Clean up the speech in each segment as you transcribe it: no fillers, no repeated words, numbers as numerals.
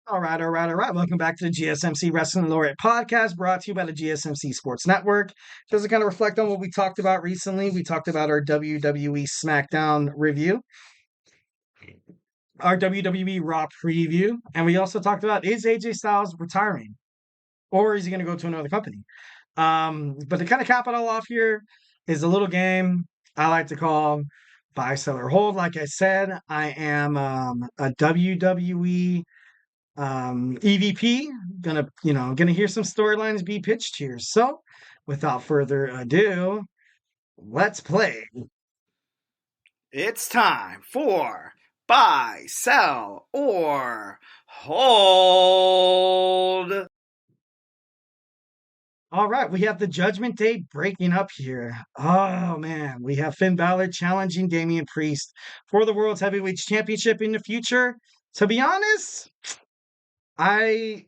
All right. Welcome back to the GSMC Wrestling Laureate Podcast, brought to you by the GSMC Sports Network. Just to kind of reflect on what we talked about recently, we talked about our WWE SmackDown review, our WWE Raw preview, and we also talked about, is AJ Styles retiring or is he going to go to another company? But to kind of cap it all off here is a little game I like to call buy, sell, or hold. Like I said, I am a WWE EVP. Gonna hear some storylines be pitched here. So, without further ado, let's play. It's time for buy, sell, or hold. All right, we have the Judgment Day breaking up here. Oh man, we have Finn Balor challenging Damian Priest for the World's Heavyweight Championship in the future. To be honest, I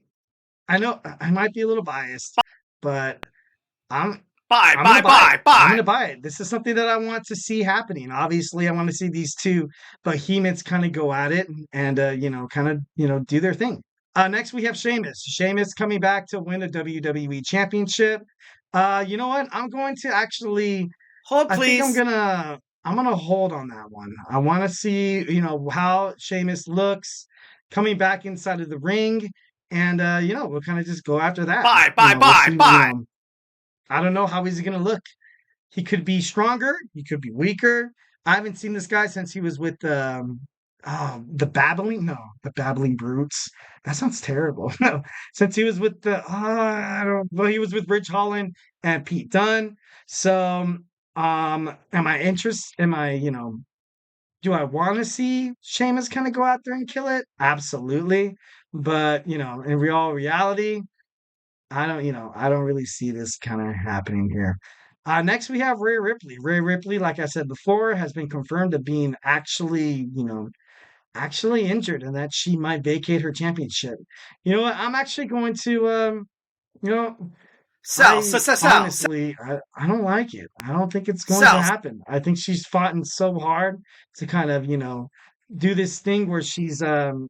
know I might be a little biased, but I'm Buy. I'm gonna buy it. This is something that I want to see happening. Obviously, I want to see these two behemoths kind of go at it and do their thing. Next we have Sheamus. Sheamus coming back to win a WWE championship. You know what? I'm going to actually Hold, I think please. I'm gonna hold on that one. I want to see, how Sheamus looks coming back inside of the ring, and we'll kind of just go after that. We'll see, I don't know how he's going to look. He could be stronger. He could be weaker. I haven't seen this guy since he was with the Babbling Brutes. That sounds terrible. No, since he was with he was with Ridge Holland and Pete Dunne. So, do I want to see Sheamus kind of go out there and kill it? Absolutely. But, in reality, I don't really see this kind of happening here. Next, we have Rhea Ripley. Rhea Ripley, like I said before, has been confirmed of being actually injured and that she might vacate her championship. You know what? I'm actually going to, you know, Sell. honestly, I don't like it. I don't think it's going to happen. I think she's fought so hard to kind of, do this thing where she's the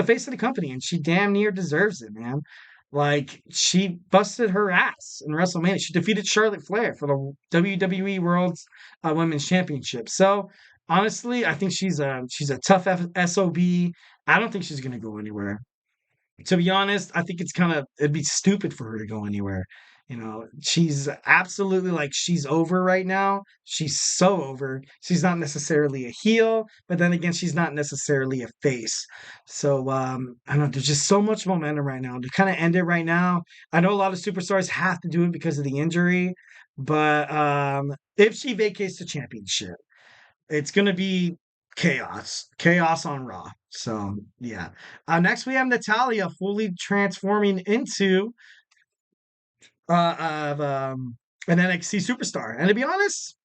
face of the company and she damn near deserves it, man. Like she busted her ass in WrestleMania. She defeated Charlotte Flair for the WWE World's Women's Championship. So honestly, I think she's a tough SOB. I don't think she's gonna go anywhere. To be honest, I think it'd be stupid for her to go anywhere. She's absolutely she's over right now. She's so over. She's not necessarily a heel, but then again, she's not necessarily a face. So I don't know, there's just so much momentum right now. To kind of end it right now, I know a lot of superstars have to do it because of the injury, but if she vacates the championship, it's gonna be chaos on Raw. So yeah. Next we have Natalia fully transforming into an NXT superstar, and to be honest,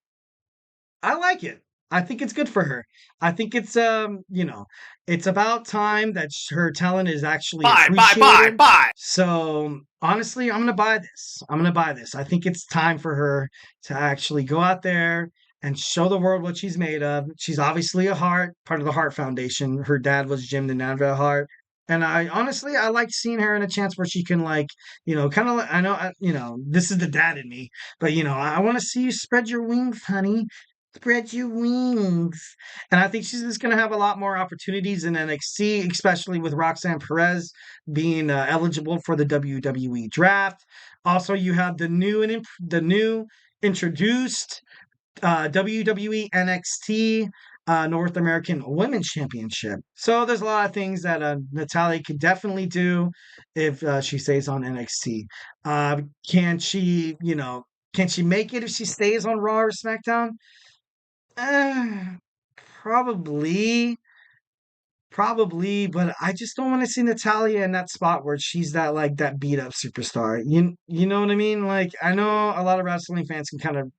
I like it. I think it's good for her. I think it's it's about time that her talent is actually appreciated. Buy. So honestly, I'm gonna buy this. I think it's time for her to actually go out there and show the world what she's made of. She's obviously a Hart, part of the Hart Foundation. Her dad was Jim the Nandra Hart. And I like seeing her in a chance where she can kind of, this is the dad in me, but I want to see you spread your wings, honey. Spread your wings. And I think she's just going to have a lot more opportunities in NXT, especially with Roxanne Perez being eligible for the WWE draft. Also, you have the new introduced WWE NXT North American Women's Championship. So there's a lot of things that Natalia could definitely do if she stays on NXT. Can she make it if she stays on Raw or SmackDown? Probably, but I just don't want to see Natalia in that spot where she's that beat up superstar. You know what I mean? Like I know a lot of wrestling fans can kind of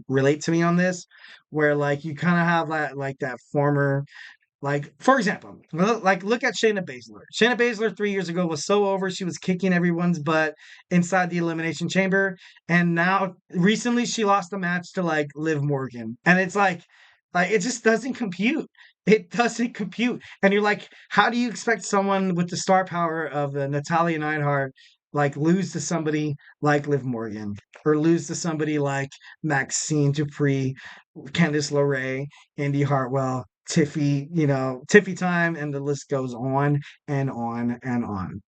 relate to me on this, where you kind of have that former. For example, look at Shayna Baszler. Shayna Baszler 3 years ago was so over. She was kicking everyone's butt inside the Elimination Chamber. And now, recently, she lost a match to Liv Morgan. And it's it just doesn't compute. It doesn't compute. And you're like, how do you expect someone with the star power of Natalia Neidhart like lose to somebody like Liv Morgan or lose to somebody like Maxine Dupree, Candice LeRae, Indy Hartwell, Tiffy, Tiffy time, and the list goes on and on and on.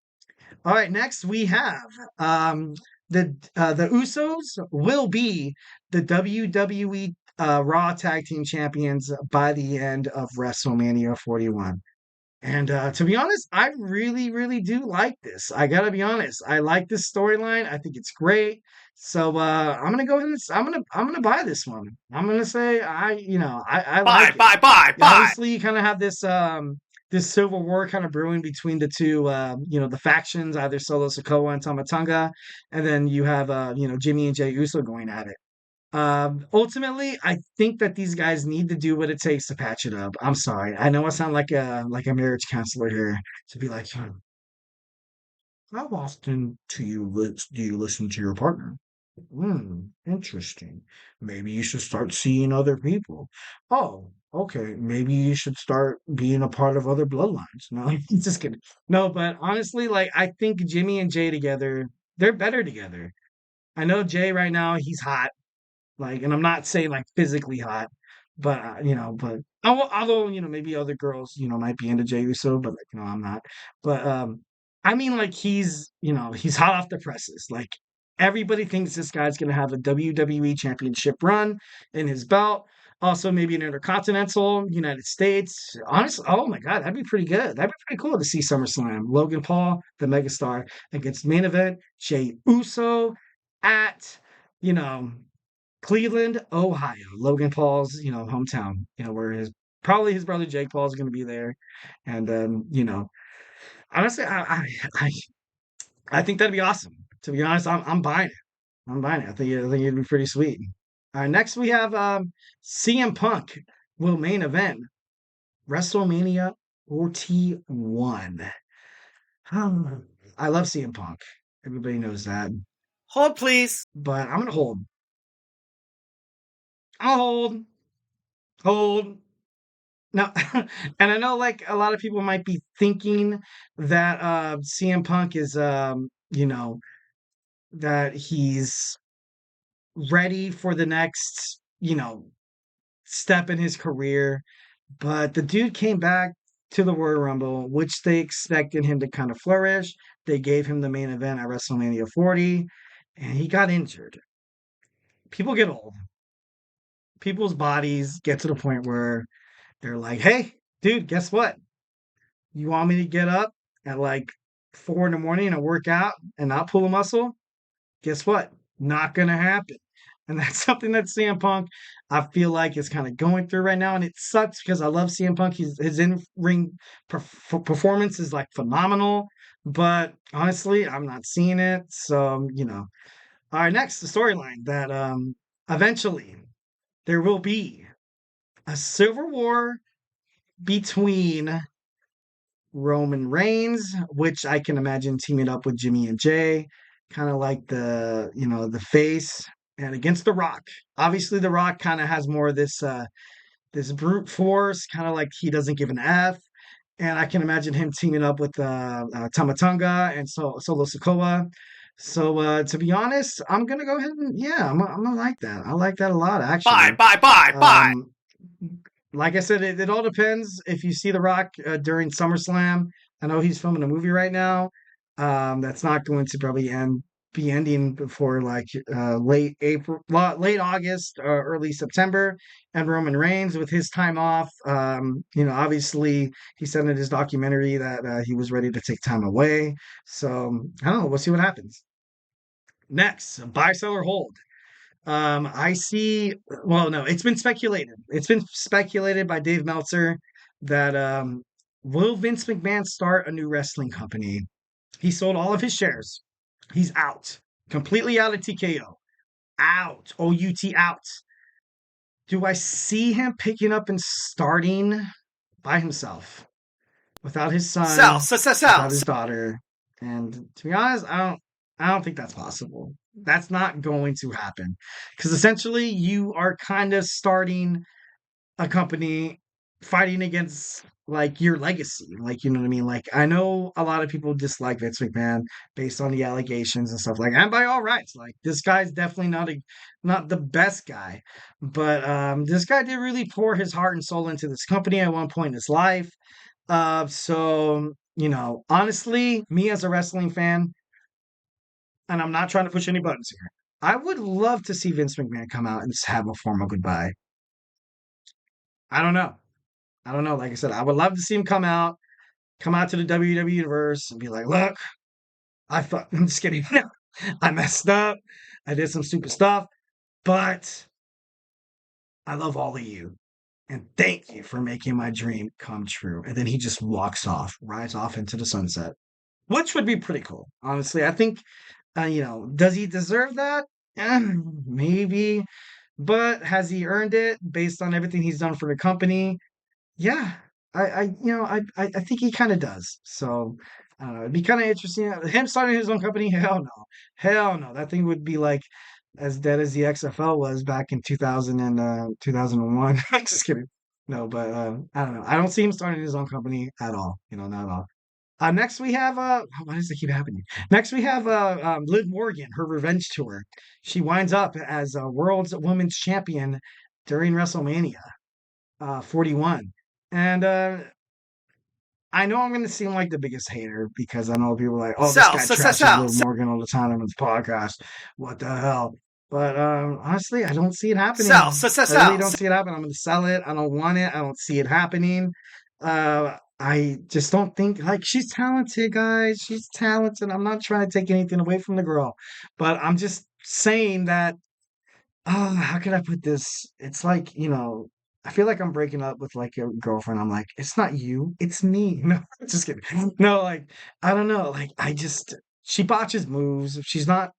All right, next we have um, the Usos will be the WWE Raw Tag Team Champions by the end of WrestleMania 41. And to be honest, I really, really do like this. I gotta be honest. I like this storyline. I think it's great. So I'm gonna go ahead and I'm gonna buy this one. I'm gonna say I Buy, like it. buy, buy, buy. Obviously, you kind of have this civil war kind of brewing between the two the factions, either Solo Sikoa and Tamatonga, and then you have Jimmy and Jey Uso going at it. Ultimately, I think that these guys need to do what it takes to patch it up. I'm sorry. I know I sound like a marriage counselor here to be like, how often do you listen to your partner? Interesting. Maybe you should start seeing other people. Oh, okay. Maybe you should start being a part of other bloodlines. No, just kidding. No, but honestly, like I think Jimmy and Jay together, they're better together. I know Jay right now, he's hot. Like, and I'm not saying like physically hot, but although maybe other girls might be into Jey Uso, but like I'm not. But I mean like he's hot off the presses. Like everybody thinks this guy's gonna have a WWE Championship run in his belt. Also, maybe an Intercontinental United States. Honestly, oh my God, that'd be pretty good. That'd be pretty cool to see SummerSlam. Logan Paul, the megastar, against main event Jey Uso at you know Cleveland, Ohio, Logan Paul's, hometown, where probably his brother Jake Paul is going to be there, and honestly, I I think that'd be awesome. To be honest, I'm buying it. I'm buying it. I think it'd be pretty sweet. All right, next we have CM Punk will main event WrestleMania 41. I love CM Punk. Everybody knows that, Hold, please. but I'm gonna hold. I'll hold. No, and I know like a lot of people might be thinking that CM Punk is that he's ready for the next, step in his career, but the dude came back to the Royal Rumble, which they expected him to kind of flourish. They gave him the main event at WrestleMania 40, and he got injured. People get old. People's bodies get to the point where they're like, "Hey, dude, guess what? You want me to get up at like 4 in the morning and work out and not pull a muscle? Guess what? Not gonna happen." And that's something that CM Punk, I feel like, is kind of going through right now. And it sucks because I love CM Punk. His in ring performance is like phenomenal. But honestly, I'm not seeing it. So, All right, next, the storyline that eventually there will be a civil war between Roman Reigns, which I can imagine teaming up with Jimmy and Jay, kind of like the face, and against The Rock. Obviously, The Rock kind of has more of this brute force, kind of like he doesn't give an F. And I can imagine him teaming up with Tamatonga and Solo Sikoa. So to be honest, I'm gonna go ahead and yeah, I'm gonna like that. I like that a lot Buy, actually. buy, buy, buy. Like I said, it all depends if you see The Rock during SummerSlam. I know he's filming a movie right now. That's not going to probably be ending before like late April, late August, early September. And Roman Reigns with his time off, obviously he said in his documentary that he was ready to take time away. So I don't know. We'll see what happens. Next, buy, sell, or hold. I see. Well, no, it's been speculated. It's been speculated by Dave Meltzer that will Vince McMahon start a new wrestling company? He sold all of his shares. He's out, completely out of TKO. Out. OUT out. Do I see him picking up and starting by himself without his Sell, son, sell, sell, sell. without his daughter? And to be honest, I don't think that's possible. That's not going to happen because essentially you are kind of starting a company fighting against like your legacy. Like, you know what I mean? Like, I know a lot of people dislike Vince McMahon based on the allegations and stuff like, and by all rights, like this guy's definitely not the best guy, but this guy did really pour his heart and soul into this company at one point in his life. So you know, honestly, me as a wrestling fan, and I'm not trying to push any buttons here, I would love to see Vince McMahon come out and just have a formal goodbye. I don't know. I don't know. Like I said, I would love to see him come out to the WWE universe and be like, look, I thought, I'm just kidding. I messed up. I did some stupid stuff, but I love all of you. And thank you for making my dream come true. And then he just walks off, rides off into the sunset, which would be pretty cool. Honestly, I think, you know, does he deserve that? Maybe. But has he earned it based on everything he's done for the company? Yeah, you know, I think he kind of does. So, I don't know. It'd be kind of interesting. Him starting his own company, hell no, hell no. That thing would be like as dead as the XFL was back in 2000 and 2001. Just kidding. No, but I don't know. I don't see him starting his own company at all. You know, not at all. Next we have why does it keep happening? Next we have Liv Morgan, her revenge tour. She winds up as a world's women's champion during WrestleMania 41. And I know I'm going to seem like the biggest hater because I know people are like, oh, this guy trashes Liv Morgan all the time on his podcast. What the hell? But honestly, I don't see it happening. I really don't see it happening. I'm going to sell it. I don't want it. I don't see it happening. I just don't think, like, she's talented, guys. She's talented. I'm not trying to take anything away from the girl, but I'm just saying that, oh, how can I put this? It's like, you know, I feel like I'm breaking up with like a girlfriend. I'm like, it's not you, it's me. No, just kidding. No, like, I don't know. Like, she botches moves. She's not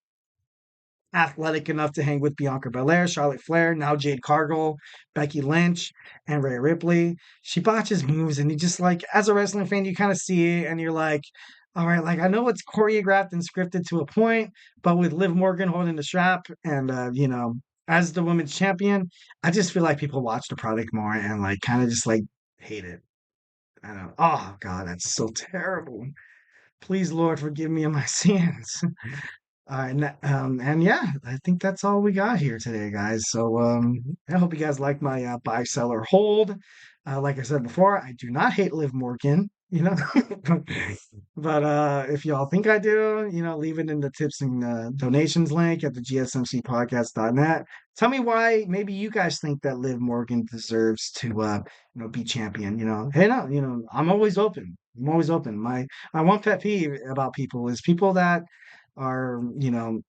athletic enough to hang with Bianca Belair, Charlotte Flair, now Jade Cargill, Becky Lynch, and Rhea Ripley. She botches moves, and you just like, as a wrestling fan, you kind of see it, and you're like, all right, like I know it's choreographed and scripted to a point, but with Liv Morgan holding the strap and you know, as the women's champion, I just feel like people watch the product more and like kind of just like hate it. I don't. Oh God, that's so terrible. Please, Lord, forgive me of my sins. And yeah, I think that's all we got here today, guys. So I hope you guys like my buy, sell, or hold. Like I said before, I do not hate Liv Morgan, you know. But if y'all think I do, you know, leave it in the tips and donations link at the GSMCpodcast.net. Tell me why maybe you guys think that Liv Morgan deserves to you know, be champion, you know. Hey, no, you know, I'm always open. I'm always open. My one pet peeve about people is people that are, you know,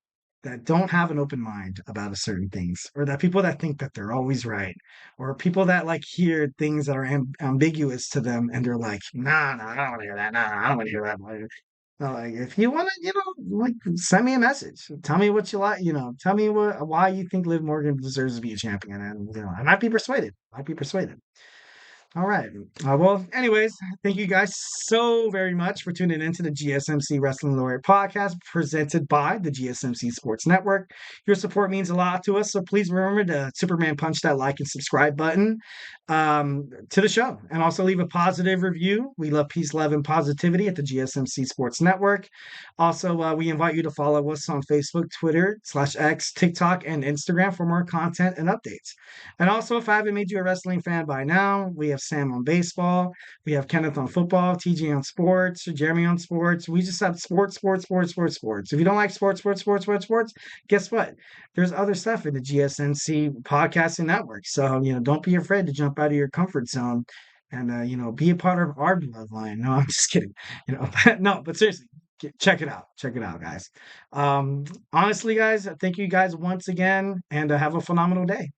that don't have an open mind about a certain things, or that people that think that they're always right, or people that like hear things that are ambiguous to them and they're like, nah, I don't want to hear that. Nah, I don't want to hear that. Like, if you want to, you know, like send me a message. Tell me what you like, you know, tell me why you think Liv Morgan deserves to be a champion. And, you know, I might be persuaded. Might be persuaded. All right. Well, anyways, thank you guys so very much for tuning into the GSMC Wrestling Laureate Podcast presented by the GSMC Sports Network. Your support means a lot to us, so please remember to Superman punch that like and subscribe button to the show. And also leave a positive review. We love peace, love, and positivity at the GSMC Sports Network. Also, we invite you to follow us on Facebook, Twitter, /X, TikTok, and Instagram for more content and updates. And also, if I haven't made you a wrestling fan by now, we have Sam on baseball, we have Kenneth on football, TJ on sports, Jeremy on sports. We just have sports. If you don't like sports, guess what? There's other stuff in the GSMC podcasting network. So, you know, don't be afraid to jump out of your comfort zone and, you know, be a part of our bloodline. No, I'm just kidding. You know, no, but seriously, check it out. Check it out, guys. Honestly, guys, thank you guys once again, and have a phenomenal day.